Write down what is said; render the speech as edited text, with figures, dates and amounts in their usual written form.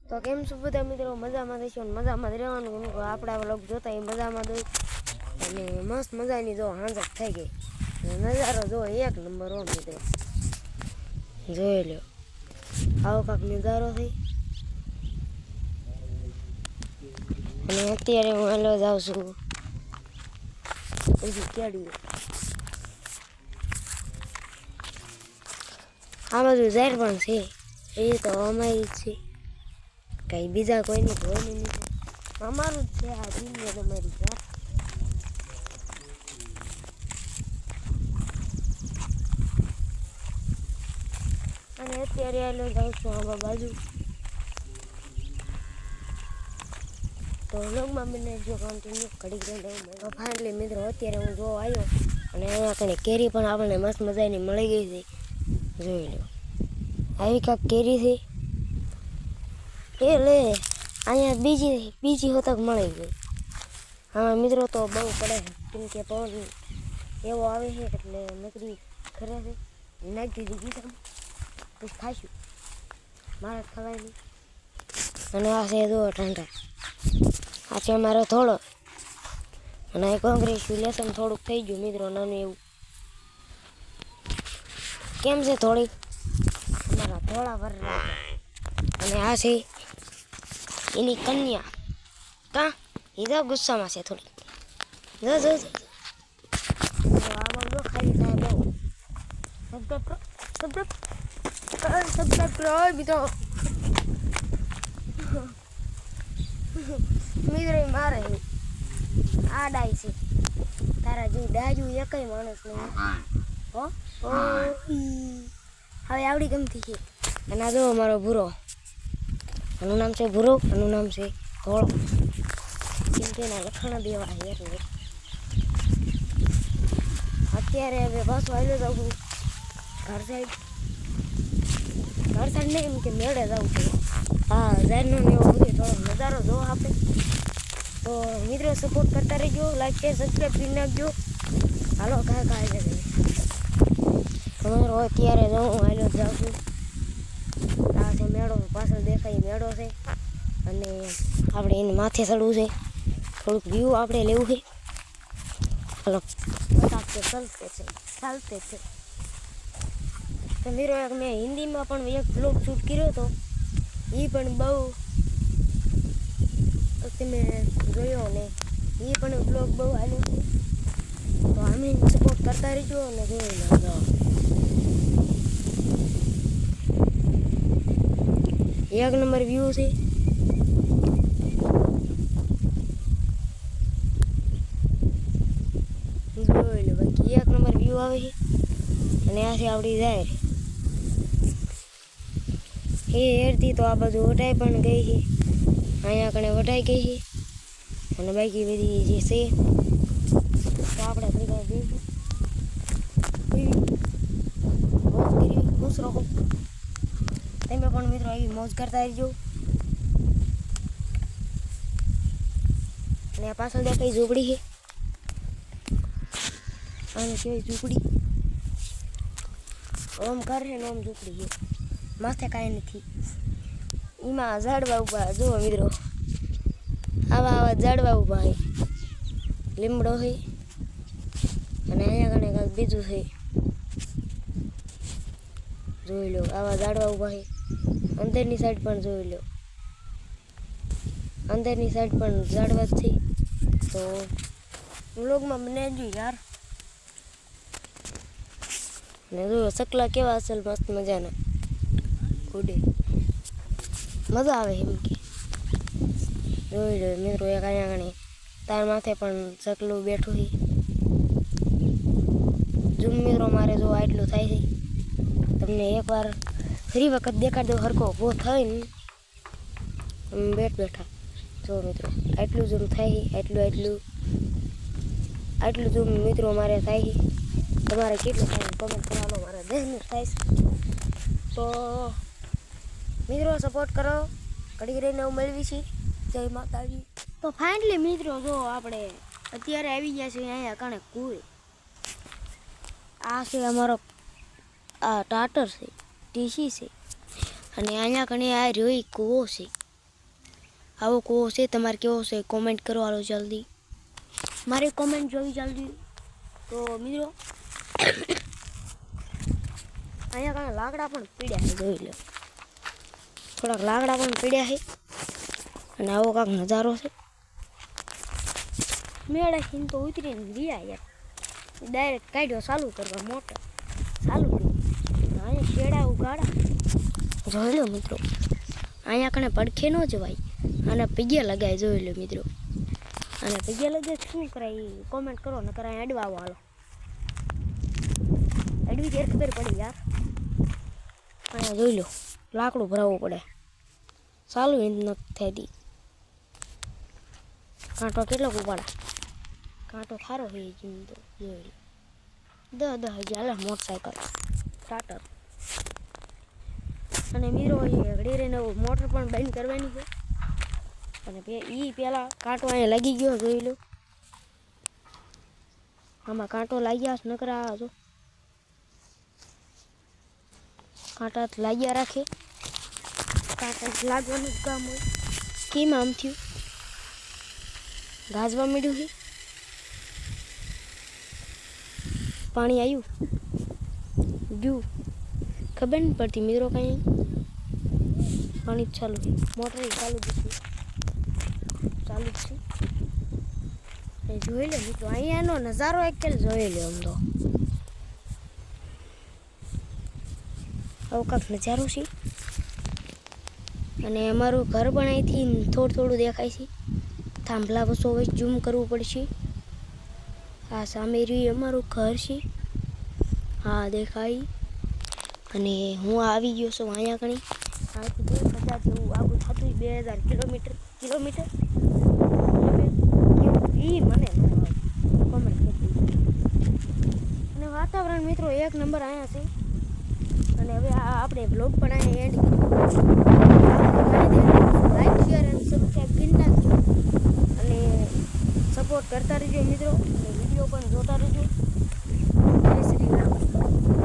તો કેમ છો બધા મિત્રો? મજામાં થઈશું ને મજામાં જ રહેવાનું. આપણા વ્લોગ જોતા એ મજામાં દઉં અને મસ્ત મજાની જો હાંજક થઈ ગઈ. નજારો જો એક નંબર હો મિત્રો, જોઈ લો આવો કાંક નજારો થઈ. અને અત્યારે હું હાલો જાઉં છું પછી કેડી. આ બધું ઝેર પણ છે એ તો અમારી જ છે, કઈ બીજા કોઈની હોય નહીં. અમારું જ છે આ દિલ્હી તમારી ઝેર. અને અત્યારે હાલો જાઉં છું આમાં બાજુ. તો વ્લોગમાં મને જો કન્ટિન્યુ ઘડીક તો ફાઇનલી મિત્રો અત્યારે હું જોવા આવ્યો અને અહીંયા કણે કેરી પણ આપણને મસ્ત મજાની મળી ગઈ છે. જોઈ લો આવી કાંક કેરી છે એ લે અહીંયા બીજી હોતક મળી ગઈ. હા મિત્રો તો બહુ પડે કેમ કે પવન એવો આવે છે એટલે નકરી ખરે છે. નાખી દીધી ગીતામાં પછી ખાઈશું, મારે ખવાય નહીં. અને આ છે જો ઠંડા, આ છે અમારો થોડો અને આ કોંગ્રેચ્યુલેશન થોડુંક થઈ ગયું મિત્રો નાનું એવું. કેમ છે થોડીક અમારા થોડા વર. અને આ છે એની કન્યા કા એ તો ગુસ્સામાં છે થોડી. જો આમાં જો ખાલી થાય બહુ. સબસ્ક્રાઇબ કરો મિત્રો. મિત્રો મારે આ ડાય છે તારા જેવું ડાજુ એકય માણસ નહીં હો. હવે આવડી ગમતી છે. અને આ જો અમારો ભૂરો, આનું નામ છે ભૂરો, આનું નામ છે ઘોળો, કેમ કે એના લખણ દેવા છે એટલે. અત્યારે હવે પાછું આવી જાઉં ઘર સાઈડ નહીં એમ કે મેળે જવું છે. હા ઝાડનો ને એવો બધો થોડો નજારો જો આપણે. તો મિત્રો સપોર્ટ કરતા રહેજો, લાઈક શેર સબસ્ક્રાઈબ કરી નાખજો. હાલો કાંઈ છે તમારો અત્યારે જો હું હાલો જાઉં છું. આ છે મેળો, પાછળ દેખાય મેળો છે અને આપણે એને માથે ચડવું છે. થોડુંક વ્યૂ આપણે લેવું છે. હાલો બતાવતે ચાલતે છે. તો મિત્રો એક મેં હિન્દીમાં પણ એક બ્લોગ શૂટ કર્યો હતો, એ પણ બહુ તમે જોયો ને એ પણ બ્લોગ બહુ હાલ્યો છે. તો અમે સપોર્ટ કરતા રહીજો અને જોઈ લેજો. એક નંબર વ્યૂ છે. જોઈ લો બાકી એક નંબર વ્યૂ આવે છે. અને આ છે આવડી જાય એ હેરથી તો આ બાજુ વટાઈ પણ ગઈ છે, અહીંયા કણે વટાઈ ગઈ છે અને બાકી બધી જે છે તો આપણે ભેગા જઈશું. મોજ કરી ખુશ રહો તમે પણ મિત્રો, આવી મોજ કરતા રહેજો. અને આ પાછળ દેખાય ઝૂંપડી છે, આને કહેવાય ઝૂંપડી. ઓમ ઘર છે ને ઓમ ઝૂંપડી છે, માથે કાંઈ નથી. એમાં ઝાડવા ઉભા જુઓ મિત્રો, આવા ઝાડવા ઉભા છે. લીમડો છે અને અહીંયા કણે કાંઈક બીજું છે. જોઈ લો આવા ઝાડવા ઉભા છે. અંદરની સાઈડ પણ જોઈ લો, અંદરની સાઈડ પણ ઝાડવા જ છે. તો વ્લોગમાં બનાવજો યાર. ને જો સકલા કેવા અસલ મસ્ત મજાના ઉડે, મજા આવે એમ કે. જોઈ લો મિત્રો એક અહીંયા ગણે તાર માથે પણ સકલું બેઠું છે. ઝૂમ મિત્રો મારે જો આટલું થાય છે, તમને એકવાર ફરી વખત દેખાડ દો હરકો ઊભો થઈને બેઠા. જો મિત્રો આટલું ઝૂમ થાય છે, આટલું ઝૂમ મિત્રો મારે થાય છે. તમારે કેટલું થાય કમેન્ટ કરવાનો મારે દહેનું થાય છે. તો મિત્રો સપોર્ટ કરો, ઘડી રહીને હું મેળવી છે. જય માતાજી. તો ફાઇનલી મિત્રો જો આપણે અત્યારે આવી ગયા છે અહીંયા કણે કુએ. આ છે અમારો આ ટાટર છે, ટીસી છે અને અહીંયા કણે આ રહ્યો કૂવો છે. આવો કેવો છે તમારે કેવો છે કોમેન્ટ કરો હાલો જલ્દી મારી કોમેન્ટ જોઈ જલ્દી તો મિત્રો અહીંયા કાંઈ લાકડા પણ પીડ્યા છે જોઈ લો થોડાક લાકડા પણ પીડ્યા છે અને આવો કાંક નજારો છે મેળે ખીન તો ઉતરીને ગયા યાર ડાયરેક્ટ કાઢ્યો ચાલુ કરવા મોટર ચાલુ કર્યું અહીંયા શેડા ઉગાડા જોઈ લો મિત્રો અહીંયા કણે પડખે ન જવાય અને પીગ્યા લગાય જોઈ લો મિત્રો અને પીગ્યા લગાય શું કરાય કોમેન્ટ કરો ને કરાય અડવા વાળો અડવી ત્યારે ખબર પડી યાર અહીંયા જોઈ લો લાકડું ભરાવવું પડે ચાલુ એ નથી થતી કાંટો કેટલો ઉપાડા કાંટો ખારો હોય જીમ તો જોઈ લો 10 હાલે મોટરસાઇકલ સ્ટાર્ટર અને મિત્રો એ ઘડી રહીને મોટર પણ બંધ કરવાની છે અને એ પહેલાં કાંટો અહીંયા લાગી ગયો જોઈ લો આમાં કાંટો લાગ્યા નકરા જો કાંટા લાગ્યા રાખે કાંટા લાગવાનું જ કામ હોય કેમ આમ થયું ગાજવા માંડ્યું છે પાણી આવ્યું ગયું ખબર નહીં પડતી મિત્રો કાંઈ પાણી ચાલુ છે મોટર ચાલુ જ છે ચાલુ જ છે જોઈ લે મિત્રો અહીંયાનો નજારો એકચ્યુઅલ જોઈ લે આમ તો આવો કાંક નજારો છે અને અમારું ઘર પણ અહીંથી થોડું દેખાય છે થાંભલા બસો હવે ઝૂમ કરવું પડશે આ સામે રહ્યું અમારું ઘર છે હા દેખાય અને હું આવી ગયો છું અહીંયા કણી અહીંથી 1000 જેવું આગું થતું 2000 કિલોમીટર એ મને કોમેન્ટ કરી અને વાતાવરણ મિત્રો એક નંબર અહીંયા છે અને હવે આપણે બ્લોગ પણ અહીંયા એન્ડ લાઈક શેર અને સબસ્ક્રાઈબ કરી નાખજો અને સપોર્ટ કરતા રહેજો મિત્રો અને વિડીયો પણ જોતા રહેજો જય શ્રી રામ